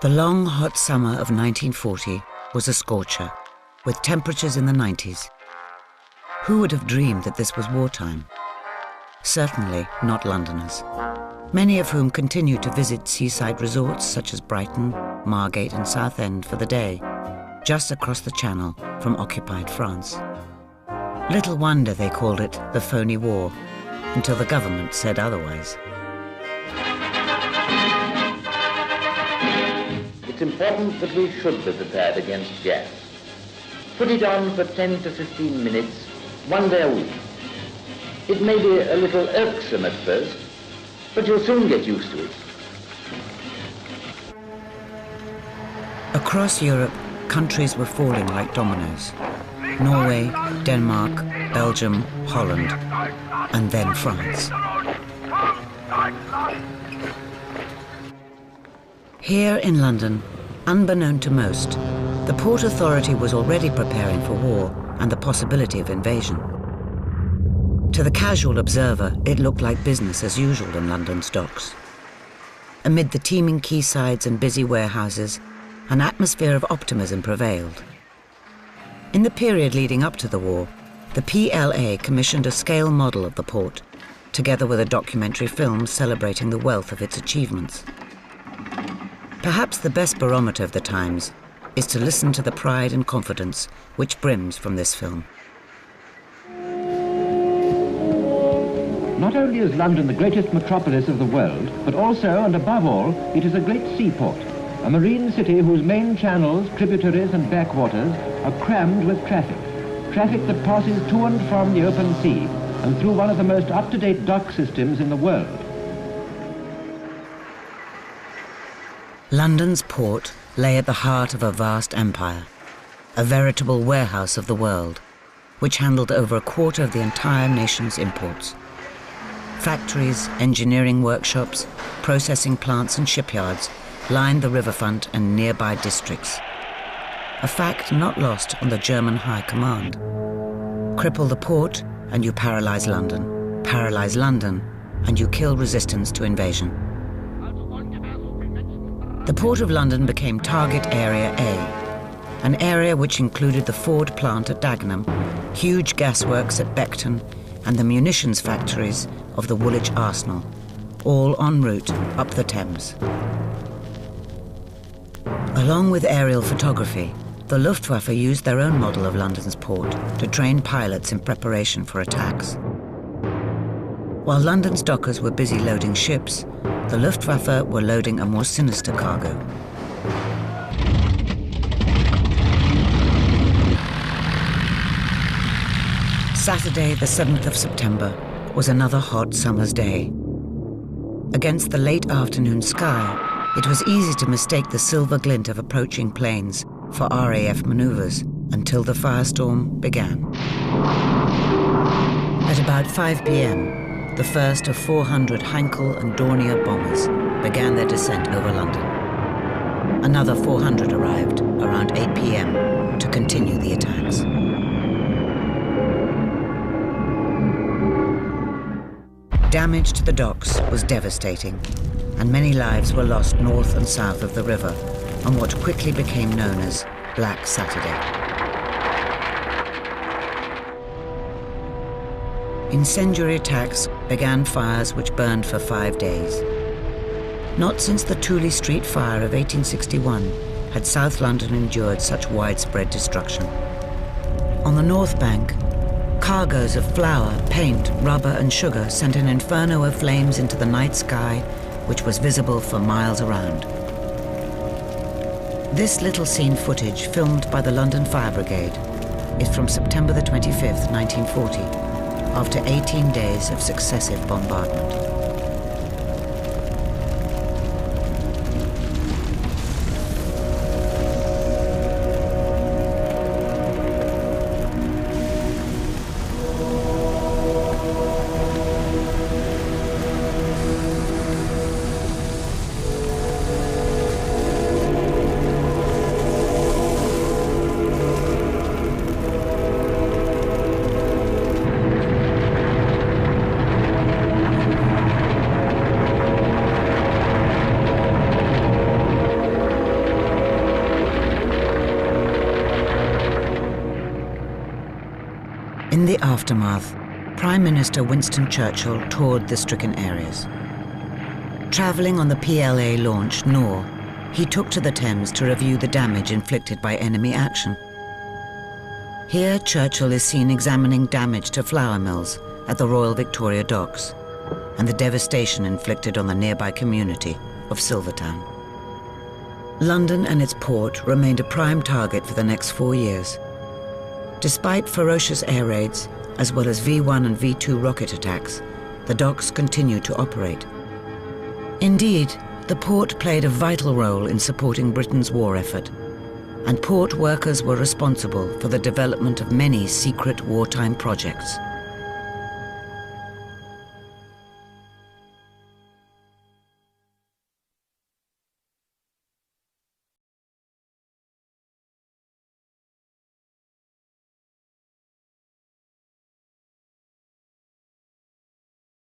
The long, hot summer of 1940 was a scorcher, with temperatures in the 90s. Who would have dreamed that this was wartime? Certainly not Londoners, many of whom continued to visit seaside resorts such as Brighton, Margate and Southend for the day, just across the Channel from occupied France. Little wonder they called it the phony war, until the government said otherwise. It's important that we should be prepared against gas. Put it on for 10 to 15 minutes, one day a week. It may be a little irksome at first, but you'll soon get used to it. Across Europe, countries were falling like dominoes. Norway, Denmark, Belgium, Holland, and then France. Here in London, unbeknown to most, the Port Authority was already preparing for war and the possibility of invasion. To the casual observer, it looked like business as usual in London's docks. Amid the teeming quaysides and busy warehouses, an atmosphere of optimism prevailed. In the period leading up to the war, the PLA commissioned a scale model of the port, together with a documentary film celebrating the wealth of its achievements. Perhaps the best barometer of the times is to listen to the pride and confidence which brims from this film. Not only is London the greatest metropolis of the world, but also, and above all, it is a great seaport, a marine city whose main channels, tributaries and backwaters are crammed with traffic that passes to and from the open sea and through one of the most up-to-date dock systems in the world. London's port lay at the heart of a vast empire, a veritable warehouse of the world, which handled over a quarter of the entire nation's imports. Factories, engineering workshops, processing plants and shipyards lined the riverfront and nearby districts. A fact not lost on the German High Command. Cripple the port and you paralyze London. Paralyze London and you kill resistance to invasion. The Port of London became Target Area A, an area which included the Ford plant at Dagenham, huge gasworks at Beckton, and the munitions factories of the Woolwich Arsenal, all en route up the Thames. Along with aerial photography, the Luftwaffe used their own model of London's port to train pilots in preparation for attacks. While London's dockers were busy loading ships, the Luftwaffe were loading a more sinister cargo. Saturday, the 7th of September, was another hot summer's day. Against the late afternoon sky, it was easy to mistake the silver glint of approaching planes for RAF maneuvers until the firestorm began. At about 5 p.m., the first of 400 Heinkel and Dornier bombers began their descent over London. Another 400 arrived around 8 p.m. to continue the attacks. Damage to the docks was devastating, and many lives were lost north and south of the river on what quickly became known as Black Saturday. Incendiary attacks began fires which burned for 5 days. Not since the Tooley Street fire of 1861 had South London endured such widespread destruction. On the North Bank, cargoes of flour, paint, rubber and sugar sent an inferno of flames into the night sky which was visible for miles around. This little scene footage, filmed by the London Fire Brigade, is from September the 25th, 1940, after 18 days of successive bombardment. In the aftermath, Prime Minister Winston Churchill toured the stricken areas. Travelling on the PLA launch Nore, he took to the Thames to review the damage inflicted by enemy action. Here, Churchill is seen examining damage to flour mills at the Royal Victoria Docks and the devastation inflicted on the nearby community of Silvertown. London and its port remained a prime target for the next 4 years. Despite ferocious air raids, as well as V-1 and V-2 rocket attacks, the docks continued to operate. Indeed, the port played a vital role in supporting Britain's war effort, and port workers were responsible for the development of many secret wartime projects.